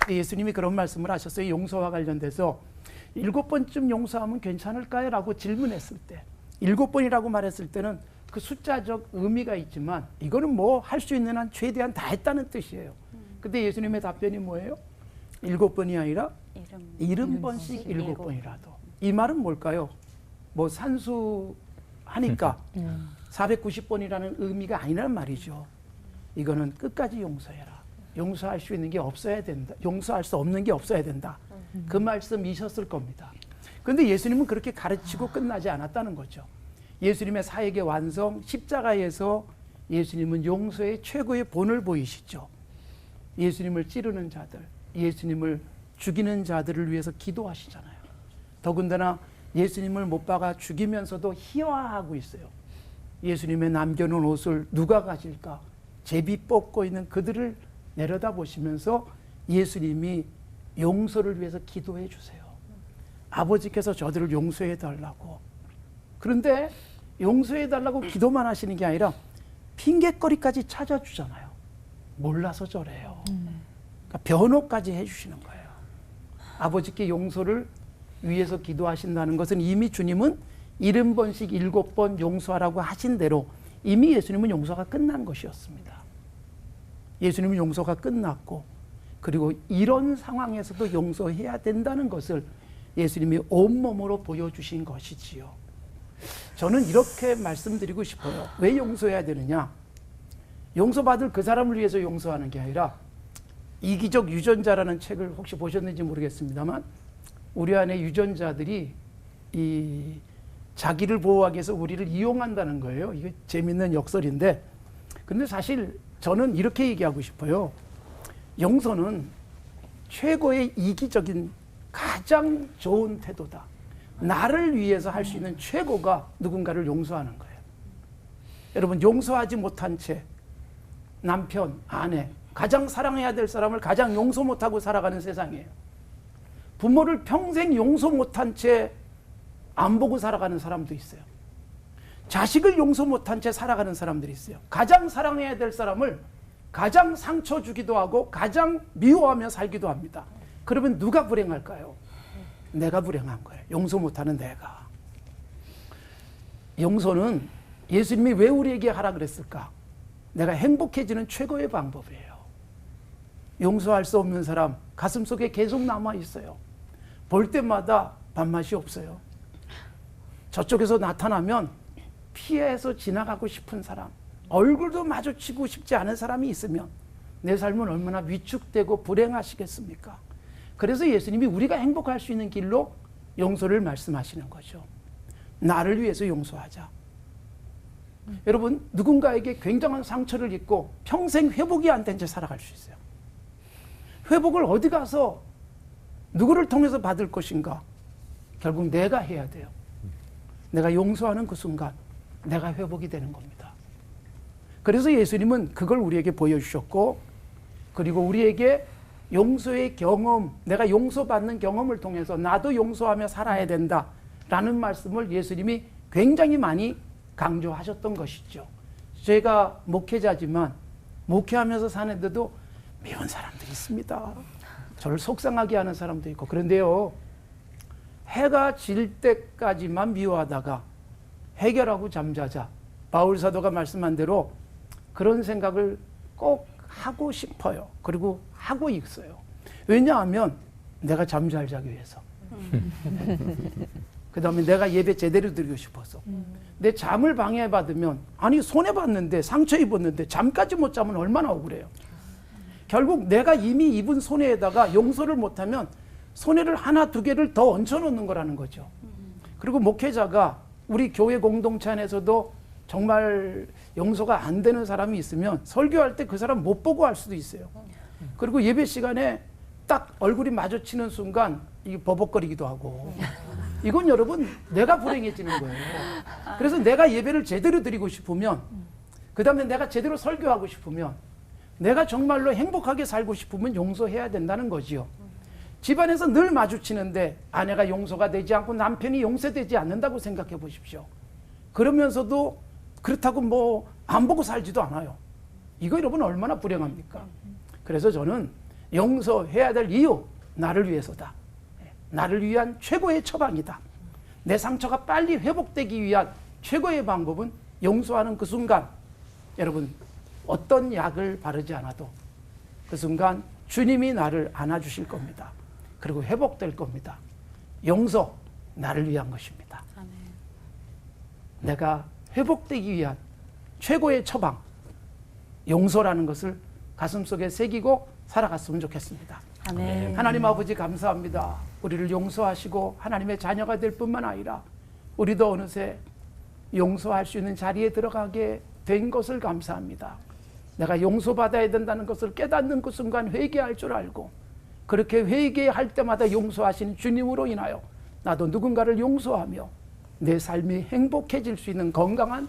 예수님이 그런 말씀을 하셨어요. 용서와 관련돼서 7번쯤 용서하면 괜찮을까요? 라고 질문했을 때 7번이라고 말했을 때는 그 숫자적 의미가 있지만 이거는 뭐 할 수 있는 한 최대한 다 했다는 뜻이에요. 근데 예수님의 답변이 뭐예요? 7번이 아니라 70번씩 7번이라도. 이 말은 뭘까요? 뭐 산수하니까 490번이라는 의미가 아니란 말이죠. 이거는 끝까지 용서해라. 용서할 수 있는 게 없어야 된다. 용서할 수 없는 게 없어야 된다. 그 말씀이셨을 겁니다. 그런데 예수님은 그렇게 가르치고 끝나지 않았다는 거죠. 예수님의 사역의 완성, 십자가에서 예수님은 용서의 최고의 본을 보이시죠. 예수님을 찌르는 자들, 예수님을 죽이는 자들을 위해서 기도하시잖아요. 더군다나 예수님을 못 박아 죽이면서도 희화하고 있어요. 예수님의 남겨놓은 옷을 누가 가질까? 제비 뽑고 있는 그들을 내려다보시면서 예수님이 용서를 위해서 기도해 주세요. 아버지께서 저들을 용서해 달라고. 그런데 용서해 달라고 기도만 하시는 게 아니라 핑계거리까지 찾아주잖아요. 몰라서 저래요. 그러니까 변호까지 해주시는 거예요. 아버지께 용서를 위해서 기도하신다는 것은 이미 주님은 70번씩 7번 용서하라고 하신 대로 이미 예수님은 용서가 끝난 것이었습니다. 예수님은 용서가 끝났고 그리고 이런 상황에서도 용서해야 된다는 것을 예수님이 온몸으로 보여주신 것이지요. 저는 이렇게 말씀드리고 싶어요. 왜 용서해야 되느냐? 용서받을 그 사람을 위해서 용서하는 게 아니라 이기적 유전자라는 책을 혹시 보셨는지 모르겠습니다만 우리 안에 유전자들이 이 자기를 보호하기 위해서 우리를 이용한다는 거예요. 이게 재밌는 역설인데 근데 사실 저는 이렇게 얘기하고 싶어요. 용서는 최고의 이기적인 가장 좋은 태도다. 나를 위해서 할 수 있는 최고가 누군가를 용서하는 거예요. 여러분 용서하지 못한 채 남편, 아내, 가장 사랑해야 될 사람을 가장 용서 못하고 살아가는 세상이에요. 부모를 평생 용서 못한 채 안 보고 살아가는 사람도 있어요. 자식을 용서 못한 채 살아가는 사람들이 있어요. 가장 사랑해야 될 사람을 가장 상처 주기도 하고 가장 미워하며 살기도 합니다. 그러면 누가 불행할까요? 내가 불행한 거예요. 용서 못하는 내가. 용서는 예수님이 왜 우리에게 하라 그랬을까? 내가 행복해지는 최고의 방법이에요. 용서할 수 없는 사람 가슴속에 계속 남아 있어요. 볼 때마다 밥맛이 없어요. 저쪽에서 나타나면 피해서 지나가고 싶은 사람, 얼굴도 마주치고 싶지 않은 사람이 있으면 내 삶은 얼마나 위축되고 불행하시겠습니까? 그래서 예수님이 우리가 행복할 수 있는 길로 용서를 말씀하시는 거죠. 나를 위해서 용서하자. 여러분 누군가에게 굉장한 상처를 입고 평생 회복이 안 된 채 살아갈 수 있어요. 회복을 어디 가서 누구를 통해서 받을 것인가? 결국 내가 해야 돼요. 내가 용서하는 그 순간 내가 회복이 되는 겁니다. 그래서 예수님은 그걸 우리에게 보여주셨고 그리고 우리에게 용서의 경험, 내가 용서받는 경험을 통해서 나도 용서하며 살아야 된다라는 말씀을 예수님이 굉장히 많이 강조하셨던 것이죠. 제가 목회자지만 목회하면서 사는데도 미운 사람들이 있습니다. 저를 속상하게 하는 사람도 있고 그런데요. 해가 질 때까지만 미워하다가 해결하고 잠자자. 바울 사도가 말씀한 대로 그런 생각을 꼭 하고 싶어요. 그리고 하고 있어요. 왜냐하면 내가 잠 잘 자기 위해서. 그 다음에 내가 예배 제대로 드리고 싶어서. 내 잠을 방해받으면 아니 손해봤는데 상처 입었는데 잠까지 못 자면 얼마나 억울해요. 결국 내가 이미 입은 손해에다가 용서를 못하면 손해를 하나 두 개를 더 얹혀놓는 거라는 거죠. 그리고 목회자가 우리 교회 공동체 안에서도 정말 용서가 안 되는 사람이 있으면 설교할 때 그 사람 못 보고 할 수도 있어요. 그리고 예배 시간에 딱 얼굴이 마주치는 순간 이게 버벅거리기도 하고 이건 여러분 내가 불행해지는 거예요. 그래서 내가 예배를 제대로 드리고 싶으면 그 다음에 내가 제대로 설교하고 싶으면 내가 정말로 행복하게 살고 싶으면 용서해야 된다는 거지요. 집안에서 늘 마주치는데 아내가 용서가 되지 않고 남편이 용서되지 않는다고 생각해 보십시오. 그러면서도 그렇다고 뭐 안 보고 살지도 않아요. 이거 여러분 얼마나 불행합니까? 그래서 저는 용서해야 될 이유, 나를 위해서다. 나를 위한 최고의 처방이다. 내 상처가 빨리 회복되기 위한 최고의 방법은 용서하는 그 순간, 여러분 어떤 약을 바르지 않아도 그 순간 주님이 나를 안아주실 겁니다. 그리고 회복될 겁니다. 용서, 나를 위한 것입니다. 아멘. 내가 회복되기 위한 최고의 처방, 용서라는 것을 가슴속에 새기고 살아갔으면 좋겠습니다. 아멘. 하나님 아버지 감사합니다. 우리를 용서하시고 하나님의 자녀가 될 뿐만 아니라 우리도 어느새 용서할 수 있는 자리에 들어가게 된 것을 감사합니다. 내가 용서받아야 된다는 것을 깨닫는 그 순간 회개할 줄 알고, 그렇게 회개할 때마다 용서하시는 주님으로 인하여 나도 누군가를 용서하며 내 삶이 행복해질 수 있는 건강한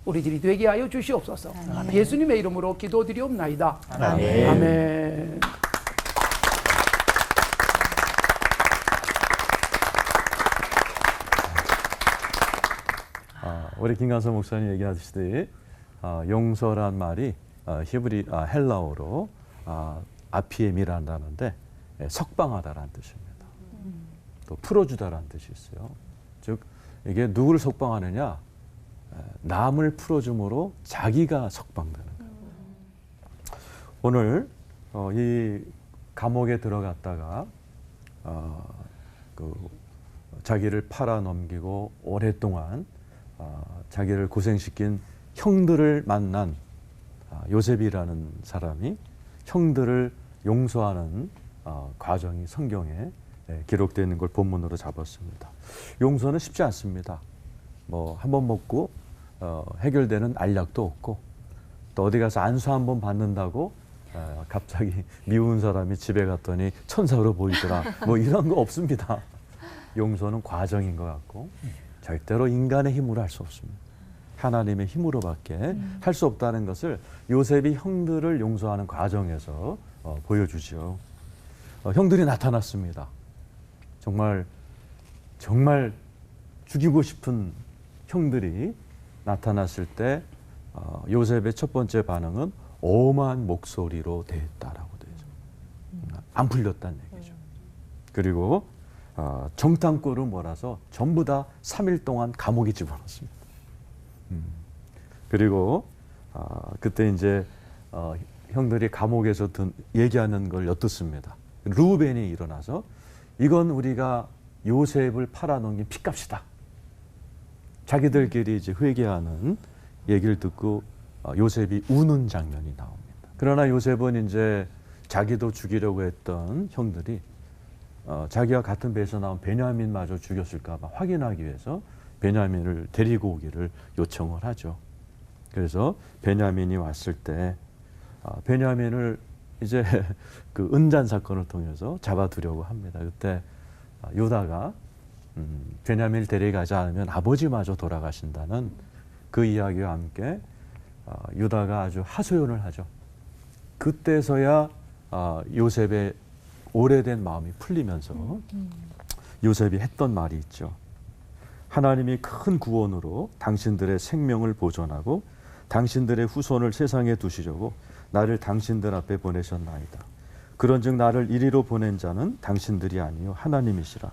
우리들이 되게 하여 주시옵소서. 아멘. 예수님의 이름으로 기도드리옵나이다. 아멘. 아멘. 우리 김관섭 목사님 얘기하시듯이 용서란 말이 헬라어로 아피엠이란다는데 석방하다라는 뜻입니다. 또 풀어주다라는 뜻이 있어요. 즉 이게 누구를 석방하느냐? 남을 풀어줌으로 자기가 석방되는 거예요. 오늘 이 감옥에 들어갔다가 자기를 팔아넘기고 오랫동안 자기를 고생시킨 형들을 만난 요셉이라는 사람이 형들을 용서하는 과정이 성경에 기록되어 있는 걸 본문으로 잡았습니다. 용서는 쉽지 않습니다. 뭐 한 번 먹고 해결되는 알약도 없고, 또 어디 가서 안수 한 번 받는다고 갑자기 미운 사람이 집에 갔더니 천사로 보이더라, 뭐 이런 거 없습니다. 용서는 과정인 것 같고 절대로 인간의 힘으로 할 수 없습니다. 하나님의 힘으로밖에 할 수 없다는 것을 요셉이 형들을 용서하는 과정에서 보여주죠. 형들이 나타났습니다. 정말 죽이고 싶은 형들이 나타났을 때 요셉의 첫 번째 반응은 엄한 목소리로 대했다라고 되죠. 안 풀렸다는 얘기죠. 그리고 정탐꾼을 몰아서 전부 다 3일 동안 감옥에 집어넣습니다. 그리고 그때 이제 형들이 감옥에서 얘기하는 걸 엿듣습니다. 루벤이 일어나서 이건 우리가 요셉을 팔아넘긴 핏값이다. 자기들끼리 이제 회개하는 얘기를 듣고 요셉이 우는 장면이 나옵니다. 그러나 요셉은 이제 자기도 죽이려고 했던 형들이 자기와 같은 배에서 나온 베냐민마저 죽였을까 봐 확인하기 위해서 베냐민을 데리고 오기를 요청을 하죠. 그래서 베냐민이 왔을 때 베냐민을 이제 그 은잔 사건을 통해서 잡아두려고 합니다. 그때 유다가 베냐민을 데려가지 않으면 아버지마저 돌아가신다는 그 이야기와 함께 유다가 아주 하소연을 하죠. 그때서야 요셉의 오래된 마음이 풀리면서 요셉이 했던 말이 있죠. 하나님이 큰 구원으로 당신들의 생명을 보존하고 당신들의 후손을 세상에 두시려고 나를 당신들 앞에 보내셨나이다. 그런즉 나를 이리로 보낸 자는 당신들이 아니요 하나님이시라.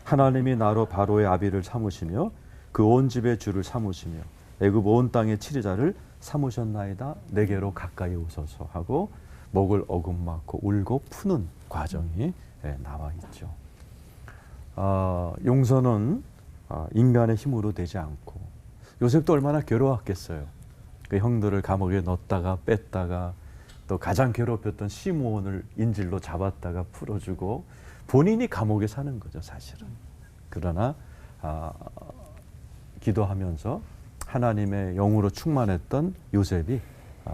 하나님이 나로 바로의 아비를 삼으시며 그 온 집의 주를 삼으시며 애굽 온 땅의 치리자를 삼으셨나이다. 내게로 가까이 오소서 하고 목을 어긋맞고 울고 푸는 과정이 나와 있죠. 용서는 인간의 힘으로 되지 않고, 요셉도 얼마나 괴로웠겠어요. 그 형들을 감옥에 넣었다가 뺐다가 또 가장 괴롭혔던 시므온을 인질로 잡았다가 풀어주고 본인이 감옥에 사는 거죠, 사실은. 그러나 기도하면서 하나님의 영으로 충만했던 요셉이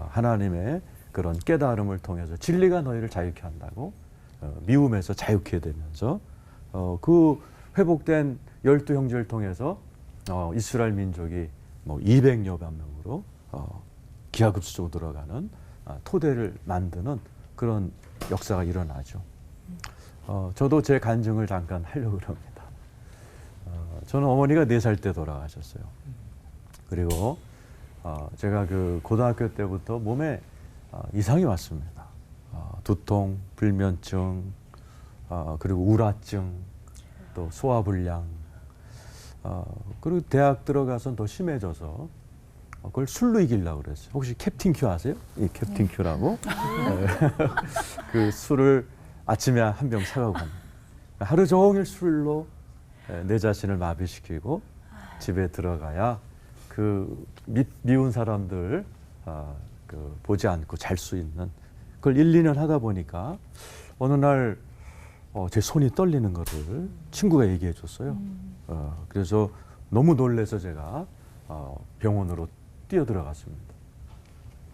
하나님의 그런 깨달음을 통해서 진리가 너희를 자유케 한다고 미움에서 자유케 되면서 그 회복된 12형제를 통해서 이스라엘 민족이 뭐 200여만 명으로 기하급수적으로 들어가는 토대를 만드는 그런 역사가 일어나죠. 저도 제 간증을 잠깐 하려고 합니다. 저는 어머니가 4살 때 돌아가셨어요. 그리고 제가 그 고등학교 때부터 몸에 이상이 왔습니다. 두통, 불면증, 그리고 우라증, 또 소화불량, 그리고 대학 들어가서는 더 심해져서 그걸 술로 이기려고 그랬어요. 혹시 캡틴 큐 아세요? 이 캡틴 큐라고. 그 술을 아침에 한 병 사가고 갑니다. 하루 종일 술로 내 자신을 마비시키고 집에 들어가야 그 미운 사람들 보지 않고 잘 수 있는 그걸 1, 2년 하다 보니까 어느 날 제 손이 떨리는 거를 친구가 얘기해 줬어요. 그래서 너무 놀라서 제가 병원으로 뛰어 들어갔습니다.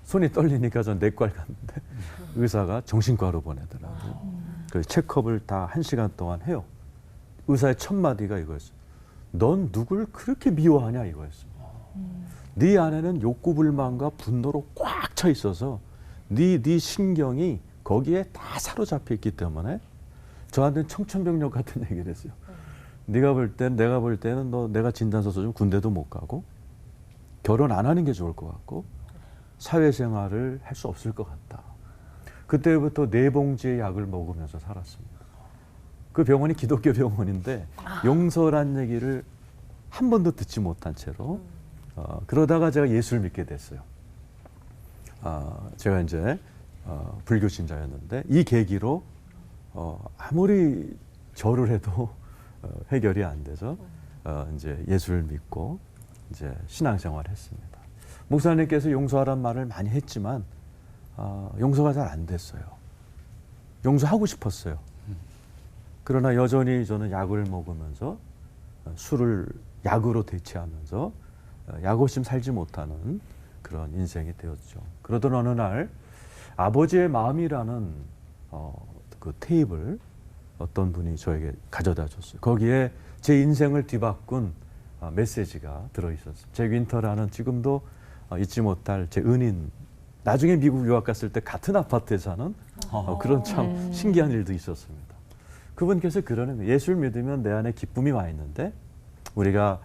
손이 떨리니까 전 내과를 갔는데 의사가 정신과로 보내더라고요. 그 체크업을 다 1시간 동안 해요. 의사의 첫 마디가 이거였어요. 넌 누굴 그렇게 미워하냐 이거였어요. 네 안에는 욕구 불만과 분노로 꽉 차 있어서 네 신경이 거기에 다 사로잡혀 있기 때문에 저한테는 청천벽력 같은 얘기를 했어요. 내가 볼 때는 너 내가 진단서 써주면 군대도 못 가고 결혼 안 하는 게 좋을 것 같고 사회생활을 할 수 없을 것 같다. 그때부터 4봉지의 약을 먹으면서 살았습니다. 그 병원이 기독교 병원인데 용서란 얘기를 한 번도 듣지 못한 채로 그러다가 제가 예수를 믿게 됐어요. 제가 이제 불교 신자였는데 이 계기로 아무리 절을 해도 해결이 안 돼서 이제 예수를 믿고 이제 신앙생활을 했습니다. 목사님께서 용서하란 말을 많이 했지만 용서가 잘 안 됐어요. 용서하고 싶었어요. 그러나 여전히 저는 약을 먹으면서 술을 약으로 대체하면서 약 없이 살지 못하는 그런 인생이 되었죠. 그러던 어느 날 아버지의 마음이라는 그 테이프를 어떤 분이 저에게 가져다 줬어요. 거기에 제 인생을 뒤바꾼 메시지가 들어있었어요. 잭 윈터라는 지금도 잊지 못할 제 은인, 나중에 미국 유학 갔을 때 같은 아파트에 사는 그런 참 신기한 일도 있었습니다. 그분께서 그러는 거예요. 예수를 믿으면 내 안에 기쁨이 와 있는데 우리가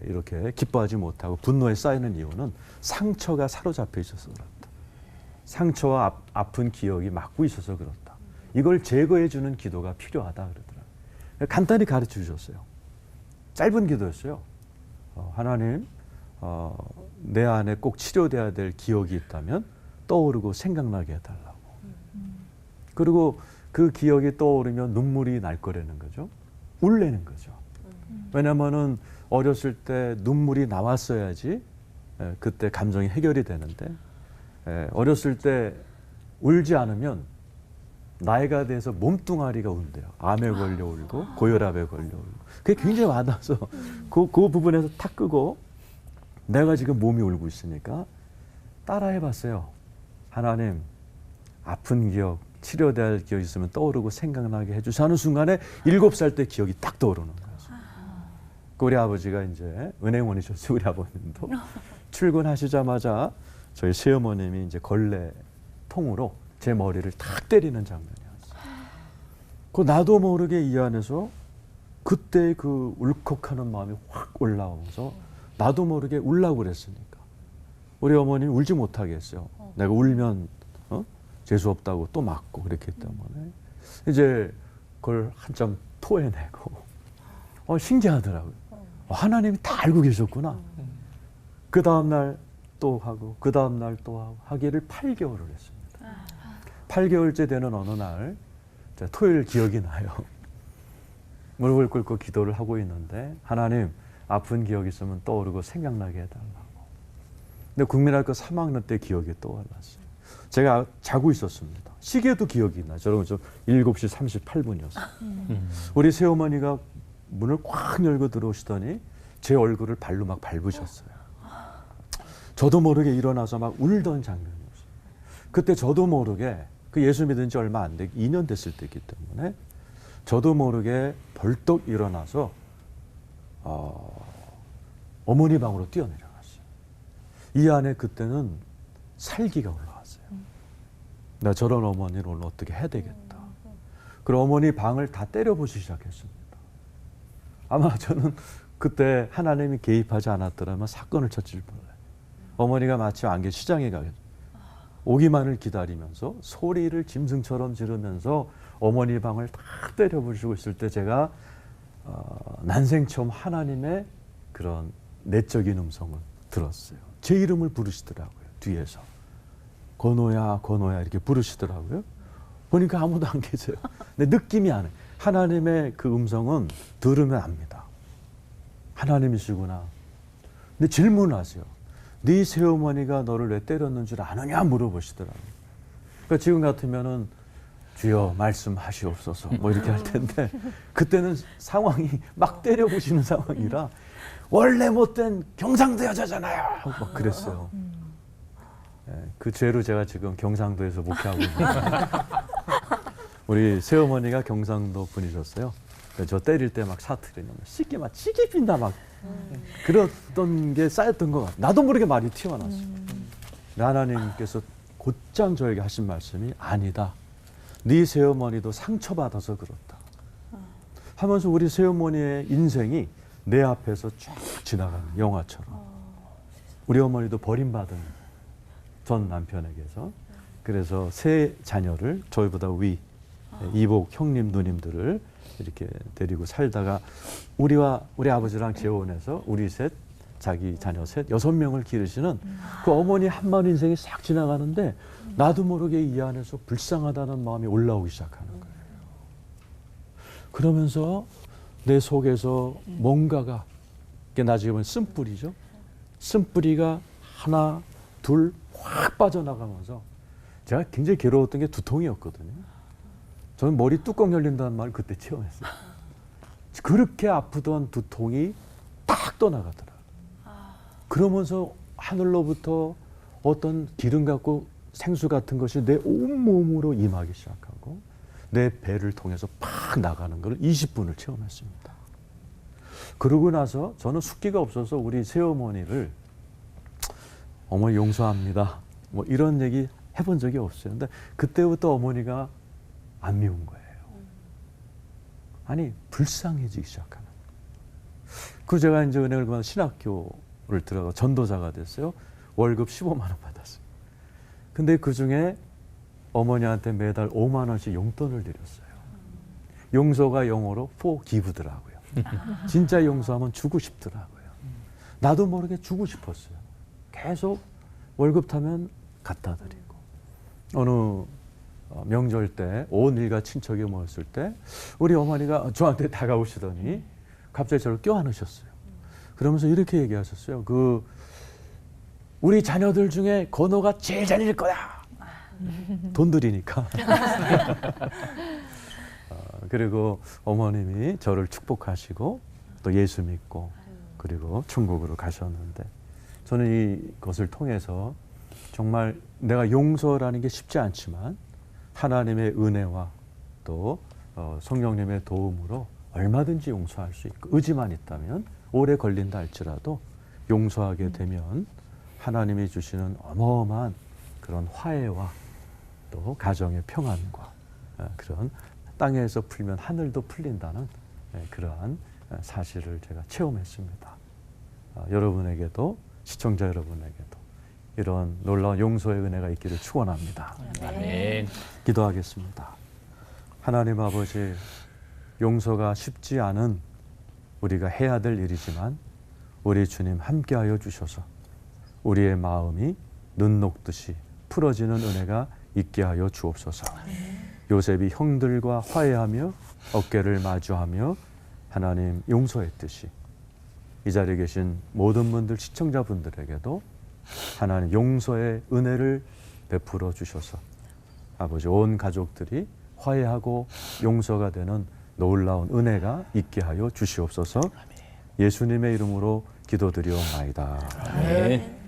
이렇게 기뻐하지 못하고 분노에 쌓이는 이유는 상처가 사로잡혀 있어서 그렇다. 상처와 아픈 기억이 막고 있어서 그렇다. 이걸 제거해 주는 기도가 필요하다 그러더라고요. 간단히 가르쳐 주셨어요. 짧은 기도였어요. 하나님, 내 안에 꼭 치료돼야 될 기억이 있다면 떠오르고 생각나게 해달라고. 그리고 그 기억이 떠오르면 눈물이 날 거라는 거죠. 울래는 거죠. 왜냐면은 어렸을 때 눈물이 나왔어야지 그때 감정이 해결이 되는데 어렸을 때 울지 않으면 나이가 돼서 몸뚱아리가 운대요. 암에 걸려 울고 고혈압에 걸려 울고. 그게 굉장히 와닿아서 그 부분에서 탁 끄고 내가 지금 몸이 울고 있으니까 따라해 봤어요. 하나님, 아픈 기억, 치료돼야 할 기억이 있으면 떠오르고 생각나게 해주세요 하는 순간에 7살 때 기억이 딱 떠오르는 거예요. 우리 아버지가 이제 은행원이셨어요. 우리 아버님도. 출근하시자마자 저희 시어머님이 이제 걸레 통으로 제 머리를 탁 때리는 장면이었어요. 그 나도 모르게 이 안에서 그때 그 울컥하는 마음이 확 올라오면서 나도 모르게 울라고 그랬으니까 우리 어머님이 울지 못하게 했어요. 내가 울면 재수 없다고 또 맞고 그랬기 때문에 이제 그걸 한참 토해내고 신기하더라고요. 하나님이 다 알고 계셨구나. 그 다음날 또 하고 그 다음날 또 하고 하기를 8개월을 했습니다. 8개월째 되는 어느 날 토요일 기억이 나요. 무릎을 꿇고 기도를 하고 있는데 하나님, 아픈 기억이 있으면 떠오르고 생각나게 해달라고. 근데 국민학교 3학년 때 기억이 떠올랐어요. 제가 자고 있었습니다. 시계도 기억이 나요. 저런 7시 38분이었어요. 우리 새어머니가 문을 꽉 열고 들어오시더니 제 얼굴을 발로 막 밟으셨어요. 저도 모르게 일어나서 막 울던 장면이었어요. 그때 저도 모르게 그 예수 믿은 지 얼마 안 돼, 2년 됐을 때이기 때문에 저도 모르게 벌떡 일어나서 어머니 방으로 뛰어내려갔어요. 이 안에 그때는 살기가 올라왔어요. 나 저런 어머니를 오늘 어떻게 해야 되겠다. 그리고 어머니 방을 다 때려보기 시작했습니다. 아마 저는 그때 하나님이 개입하지 않았더라면 사건을 쳤을 뻔해요. 어머니가 마침 안개 시장에 가겠죠. 오기만을 기다리면서 소리를 짐승처럼 지르면서 어머니 방을 다 때려부수고 있을 때 제가 난생 처음 하나님의 그런 내적인 음성을 들었어요. 제 이름을 부르시더라고요. 뒤에서. 건호야 건호야 이렇게 부르시더라고요. 보니까 아무도 안 계세요. 근데 느낌이 안 해요. 하나님의 그 음성은 들으면 압니다. 하나님이시구나. 근데 질문하세요. 네 새어머니가 너를 왜 때렸는 줄 아느냐 물어보시더라고요. 그러니까 지금 같으면은 주여 말씀하시옵소서 뭐 이렇게 할 텐데 그때는 상황이 막 때려부시는 상황이라 원래 못된 경상도 여자잖아요. 막 그랬어요. 그 죄로 제가 지금 경상도에서 목회하고 있는데 우리 새어머니가 경상도 분이셨어요. 저 때릴 때 막 사투리는 씻게 막 치게 핀다 막 그랬던 게 쌓였던 것 같아요. 나도 모르게 말이 튀어나왔어요. 하나님께서 곧장 저에게 하신 말씀이 아니다. 네 새어머니도 상처받아서 그렇다. 하면서 우리 새어머니의 인생이 내 앞에서 쫙 지나가는 영화처럼. 우리 어머니도 버림받은 전 남편에게서 그래서 세 자녀를 저희보다 위 이복 형님 누님들을 이렇게 데리고 살다가 우리와 우리 아버지랑 재혼해서 우리 셋 자기 자녀 셋 6명을 기르시는 그 어머니 한마음 인생이 싹 지나가는데 나도 모르게 이 안에서 불쌍하다는 마음이 올라오기 시작하는 거예요. 그러면서 내 속에서 뭔가가 이게 나중에 보면 쓴뿌리죠. 쓴뿌리가 하나 둘 확 빠져나가면서 제가 굉장히 괴로웠던 게 두통이었거든요. 저는 머리 뚜껑 열린다는 말을 그때 체험했어요. 그렇게 아프던 두통이 딱 떠나가더라. 그러면서 하늘로부터 어떤 기름 같고 생수 같은 것이 내 온몸으로 임하기 시작하고 내 배를 통해서 팍 나가는 걸 20분을 체험했습니다. 그러고 나서 저는 숙기가 없어서 우리 새어머니를 어머니 용서합니다. 뭐 이런 얘기 해본 적이 없어요. 근데 그때부터 어머니가 안 미운 거예요. 아니 불쌍해지기 시작하는. 그 제가 이제 은혜를 받아 신학교를 들어가 전도자가 됐어요. 월급 15만 원 받았어요. 근데 그 중에 어머니한테 매달 5만 원씩 용돈을 드렸어요. 용서가 영어로 forgive더라고요. 진짜 용서하면 주고 싶더라고요. 나도 모르게 주고 싶었어요. 계속 월급 타면 갖다 드리고 어느 명절 때 온 일가 친척이 모였을 때 우리 어머니가 저한테 다가오시더니 갑자기 저를 껴안으셨어요. 그러면서 이렇게 얘기하셨어요. 우리 자녀들 중에 건호가 제일 잘릴 거야. 돈 들이니까. 그리고 어머님이 저를 축복하시고 또 예수 믿고 그리고 천국으로 가셨는데 저는 이것을 통해서 정말 내가 용서라는 게 쉽지 않지만 하나님의 은혜와 또 성령님의 도움으로 얼마든지 용서할 수 있고 의지만 있다면 오래 걸린다 할지라도 용서하게 되면 하나님이 주시는 어마어마한 그런 화해와 또 가정의 평안과 그런 땅에서 풀면 하늘도 풀린다는 그러한 사실을 제가 체험했습니다. 여러분에게도 시청자 여러분에게도 이런 놀라운 용서의 은혜가 있기를 축원합니다. 아멘. 기도하겠습니다. 하나님 아버지, 용서가 쉽지 않은 우리가 해야 될 일이지만 우리 주님 함께하여 주셔서 우리의 마음이 눈 녹듯이 풀어지는 은혜가 있게 하여 주옵소서. 요셉이 형들과 화해하며 어깨를 마주하며 하나님 용서했듯이 이 자리에 계신 모든 분들 시청자분들에게도 하나님 용서의 은혜를 베풀어 주셔서 아버지 온 가족들이 화해하고 용서가 되는 놀라운 은혜가 있게 하여 주시옵소서. 예수님의 이름으로 기도드리옵나이다. 아멘.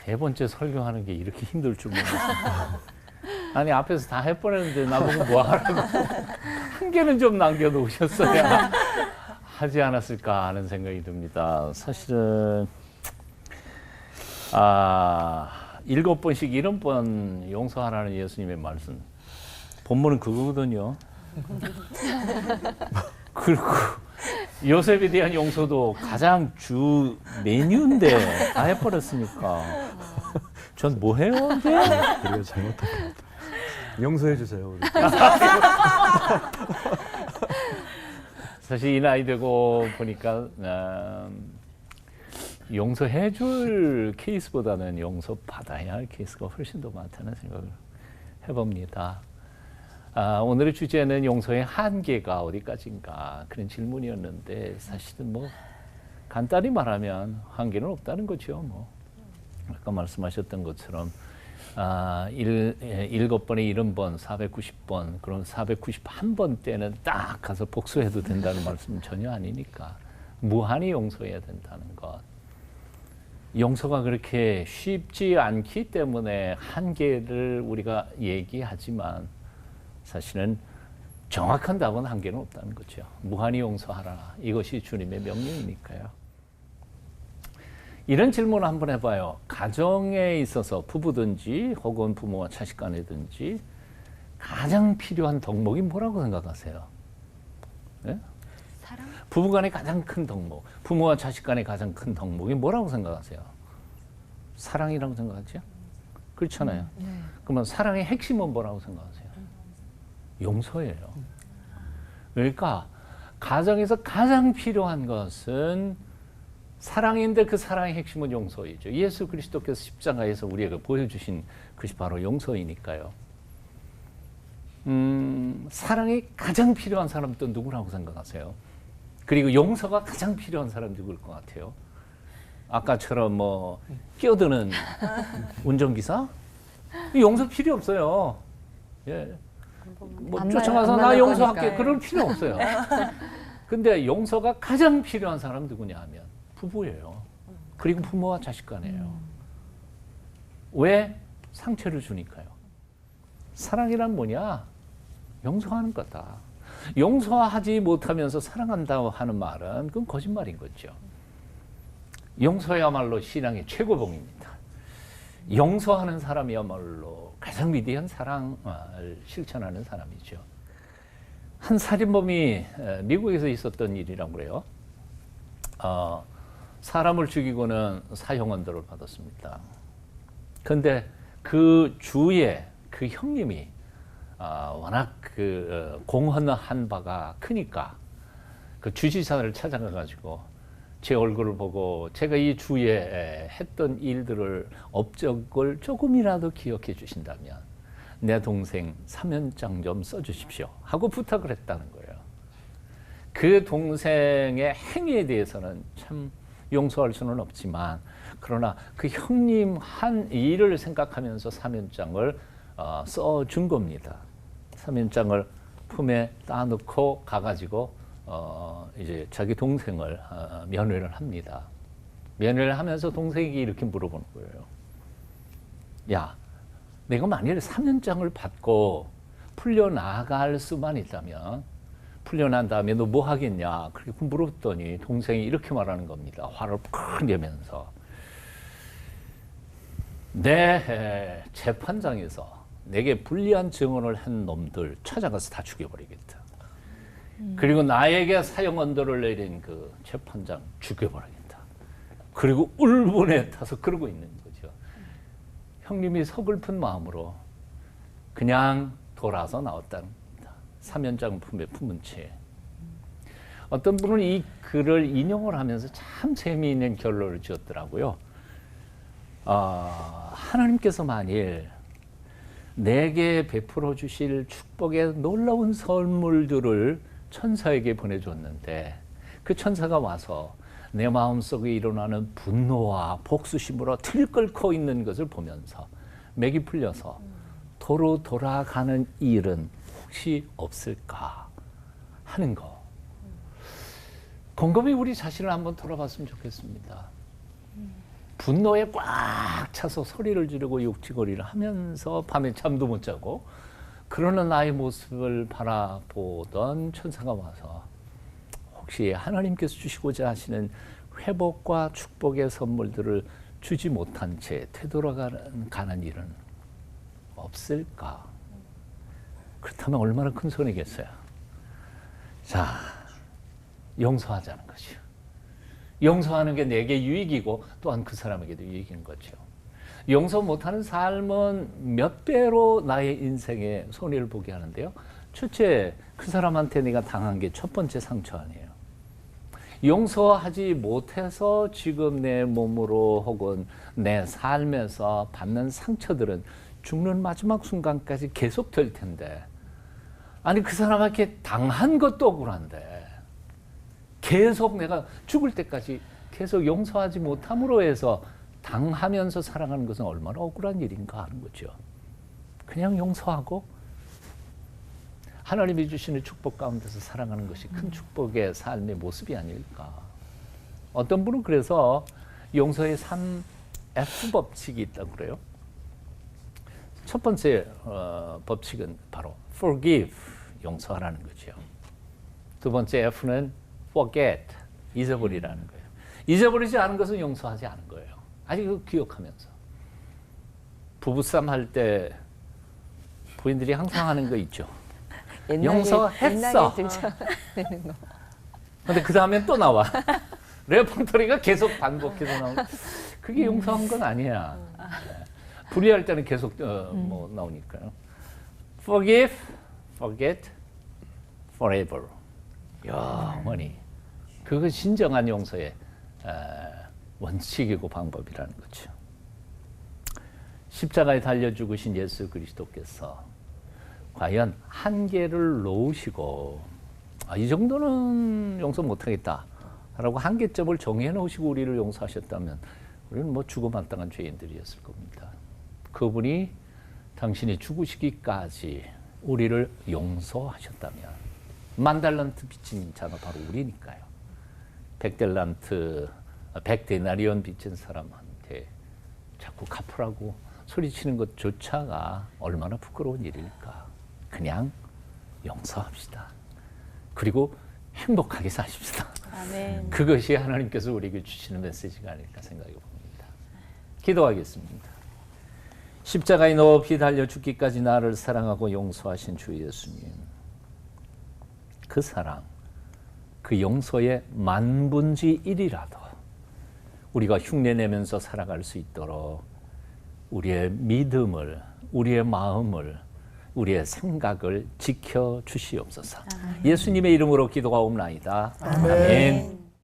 세 번째 설교하는 게 이렇게 힘들 줄 몰랐어요. 아니 앞에서 다 해버렸는데 나보고 뭐 하라고 한 개는 좀 남겨놓으셨어야 하지 않았을까 하는 생각이 듭니다. 사실은 7번씩 70번 용서하라는 예수님의 말씀 본문은 그거거든요. 그리고 요셉에 대한 용서도 가장 주 메뉴인데 다 해버렸으니까 전 뭐 해요? 이제? 우리가 잘못한 것 같아요. 용서해 주세요. 우리. 사실 이 나이 되고 보니까 용서해줄 케이스보다는 용서받아야 할 케이스가 훨씬 더 많다는 생각을 해봅니다. 오늘의 주제는 용서의 한계가 어디까지인가 그런 질문이었는데 사실은 뭐 간단히 말하면 한계는 없다는 거죠. 뭐 아까 말씀하셨던 것처럼 7번에 70번, 490번, 그럼 491번 때는 딱 가서 복수해도 된다는 말씀은 전혀 아니니까 무한히 용서해야 된다는 것. 용서가 그렇게 쉽지 않기 때문에 한계를 우리가 얘기하지만 사실은 정확한 답은 한계는 없다는 거죠. 무한히 용서하라. 이것이 주님의 명령이니까요. 이런 질문을 한번 해봐요. 가정에 있어서 부부든지 혹은 부모와 자식 간에든지 가장 필요한 덕목이 뭐라고 생각하세요? 네? 사랑? 부부 간의 가장 큰 덕목, 부모와 자식 간의 가장 큰 덕목이 뭐라고 생각하세요? 사랑이라고 생각하죠? 그렇잖아요. 그러면 사랑의 핵심은 뭐라고 생각하세요? 용서예요. 그러니까 가정에서 가장 필요한 것은 사랑인데 그 사랑의 핵심은 용서이죠. 예수 그리스도께서 십자가에서 우리에게 보여주신 것이 바로 용서이니까요. 사랑이 가장 필요한 사람도 누구라고 생각하세요? 그리고 용서가 가장 필요한 사람 누구일 것 같아요? 아까처럼 뭐 끼어드는 운전기사? 용서 필요 없어요. 예. 뭐 쫓아가서 나 용서할게. 그럴 필요 없어요. 근데 용서가 가장 필요한 사람 누구냐 하면 부부예요. 그리고 부모와 자식 간이에요. 왜? 상처를 주니까요. 사랑이란 뭐냐? 용서하는 거다. 용서하지 못하면서 사랑한다고 하는 말은 그건 거짓말인 거죠. 용서야말로 신앙의 최고봉입니다. 용서하는 사람이야말로 가장 위대한 사랑을 실천하는 사람이죠. 한 살인범이 미국에서 있었던 일이라고 그래요. 사람을 죽이고는 사형언도를 받았습니다. 그런데 그 주위에 그 형님이 워낙 그 공헌한 바가 크니까 그 주지사를 찾아가가지고 제 얼굴을 보고 제가 이 주위에 했던 일들을 업적을 조금이라도 기억해 주신다면 내 동생 사면장 좀 써주십시오 하고 부탁을 했다는 거예요. 그 동생의 행위에 대해서는 참 용서할 수는 없지만 그러나 그 형님 한 일을 생각하면서 사면장을 써준 겁니다. 사면장을 품에 따놓고 가가지고 이제 자기 동생을 면회를 합니다. 면회를 하면서 동생에게 이렇게 물어보는 거예요. 야, 내가 만일 사면장을 받고 풀려나갈 수만 있다면 풀려난 다음에 너 뭐 하겠냐? 그렇게 물었더니 동생이 이렇게 말하는 겁니다. 화를 팍 내면서 내 재판장에서 내게 불리한 증언을 한 놈들 찾아가서 다 죽여버리겠다. 그리고 나에게 사형언도를 내린 그 재판장 죽여버리겠다. 그리고 울분에 타서 그러고 있는 거죠. 형님이 서글픈 마음으로 그냥 돌아서 나왔다는 겁니다. 사면장 품에 품은 채. 어떤 분은 이 글을 인용을 하면서 참 재미있는 결론을 지었더라고요. 하나님께서 만일 내게 베풀어 주실 축복의 놀라운 선물들을 천사에게 보내줬는데 그 천사가 와서 내 마음속에 일어나는 분노와 복수심으로 들끓고 있는 것을 보면서 맥이 풀려서 도로 돌아가는 일은 혹시 없을까 하는 거. 곰곰이 우리 자신을 한번 돌아봤으면 좋겠습니다. 분노에 꽉 차서 소리를 지르고 욕지거리를 하면서 밤에 잠도 못 자고 그러는 나의 모습을 바라보던 천사가 와서 혹시 하나님께서 주시고자 하시는 회복과 축복의 선물들을 주지 못한 채 되돌아가는 일은 없을까? 그렇다면 얼마나 큰 손이겠어요. 자, 용서하자는 것이요. 용서하는 게 내게 유익이고 또한 그 사람에게도 유익인 거죠. 용서 못하는 삶은 몇 배로 나의 인생에 손해를 보게 하는데요. 첫째, 그 사람한테 내가 당한 게 첫 번째 상처 아니에요. 용서하지 못해서 지금 내 몸으로 혹은 내 삶에서 받는 상처들은 죽는 마지막 순간까지 계속 될 텐데, 아니 그 사람에게 당한 것도 억울한데 계속 내가 죽을 때까지 계속 용서하지 못함으로 해서 당하면서 살아가는 것은 얼마나 억울한 일인가 하는 거죠. 그냥 용서하고 하나님이 주시는 축복 가운데서 살아가는 것이 큰 축복의 삶의 모습이 아닐까. 어떤 분은 그래서 용서의 3F 법칙이 있다고 그래요. 첫 번째 법칙은 바로 forgive, 용서하라는 거죠. 두 번째 F는 forget, 잊어버리라는 거예요. 잊어버리지 않은 것은 용서하지 않은 거예요. 아직 기억하면서. 부부싸움 할 때 부인들이 항상 하는 거 있죠. 용서했어. 되는 거. 근데 그 다음엔 또 나와. 레퍼토리가 계속 반복해서 나오는. 그게 용서한 건 아니야. 불의할 때는 계속 뭐 나오니까요. Forgive, forget, forever. 영원히. 그거 진정한 용서의 원칙이고 방법이라는 거죠. 십자가에 달려 죽으신 예수 그리스도께서 과연 한계를 놓으시고 이 정도는 용서 못하겠다라고 한계점을 정해놓으시고 우리를 용서하셨다면 우리는 뭐 죽어마땅한 죄인들이었을 겁니다. 그분이 당신이 죽으시기까지 우리를 용서하셨다면 10,000달란트 빚진 자가 바로 우리니까요. 100데나리온 빚진 사람한테 자꾸 갚으라고 소리치는 것조차가 얼마나 부끄러운 일일까. 그냥 용서합시다. 그리고 행복하게 사십시다. 아멘. 그것이 하나님께서 우리에게 주시는 메시지가 아닐까 생각해 봅니다. 기도하겠습니다. 십자가에 높이 달려 죽기까지 나를 사랑하고 용서하신 주 예수님. 그 사랑, 그 용서의 10,000분의 1이라도 우리가 흉내내면서 살아갈 수 있도록 우리의 믿음을, 우리의 마음을, 우리의 생각을 지켜주시옵소서. 예수님의 이름으로 기도하옵나이다. 아멘.